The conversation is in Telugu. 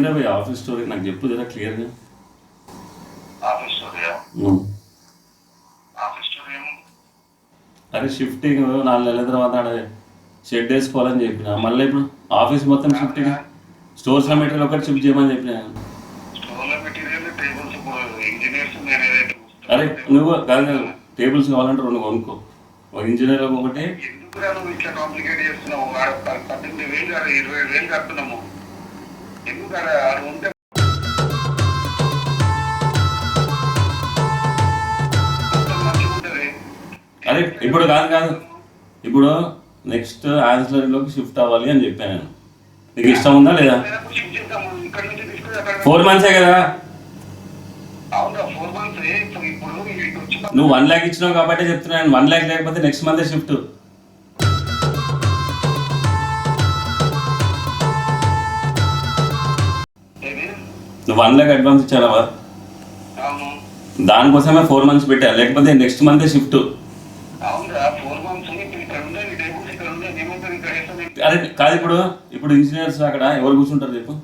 ఏందా భయ్ ఆఫీస్ స్టోరీ నాకు చెప్పు జరా క్లియర్గా. ఆఫీస్ స్టోరీయా? ఆఫీస్ స్టోరీ ఏముంది? అరే షిఫ్టింగ్ 4 నెలల తర్వాత ఆడ షెడ్ వేసుకోవాలని చెప్పిన, మళ్ళీ ఇప్పుడు ఆఫీస్ మొత్తం షిఫ్టింగ్, స్టోర్స్లో మెటీరియల్ ఒకటి షిఫ్ట్ చేయమని చెప్పిన. స్టోర్లో మెటీరియల్ టేబుల్స్ ఇంజనీర్స్ నేను ఏదైతే అరే నువ్వు కాదు టేబుల్స్ కావాలంటే 2 కొనుక్కో, ఒక ఇంజనీర్ ఒకటి. ఎందుకు నువ్వు ఇట్లా కాంప్లికేట్ చేస్తున్నావు? 18,000 కాదు 20,000 కడుతున్నాము. ఎందుకు ఆడ ఉంటే మంచిగా ఉంటుంది. అరే ఇప్పుడు కాదు ఇప్పుడు నెక్స్ట్ ఆన్సర్లోకి షిఫ్ట్ అవ్వాలి అని చెప్పాను నేను. నీకు ఇష్టం ఉందా లేదా? షిఫ్ట్ చేద్దాము. ఇక్కడ నుంచి తీసుకుని అక్కడ 4 months కదా. అవునా 4 months. ఇప్పుడు ఇటు వచ్చి నువ్వు 1 lakh ఇచ్చినావు కాబట్టి చెప్తున్నాను. 1 lakh లేకపోతే నెక్స్ట్ మంత్ షిఫ్ట్. నువ్వు 1 lakh అడ్వాన్స్ ఇచ్చావా? అవును దానికోసమే 4 months పెట్టా, లేకపోతే నెక్స్ట్ మంత్ షిఫ్ట్. అవునా 4 months. ఇప్పుడు ఇక్కడ ఉండే టేబుల్స్ ఇక్కడ ఉండే ఏమంటారు ఇక్కడ వేస్తాను. అరే కాదు ఇప్పుడు ఇంజనీర్స్ అక్కడ ఎవరు కూర్చుంటారు చెప్పు?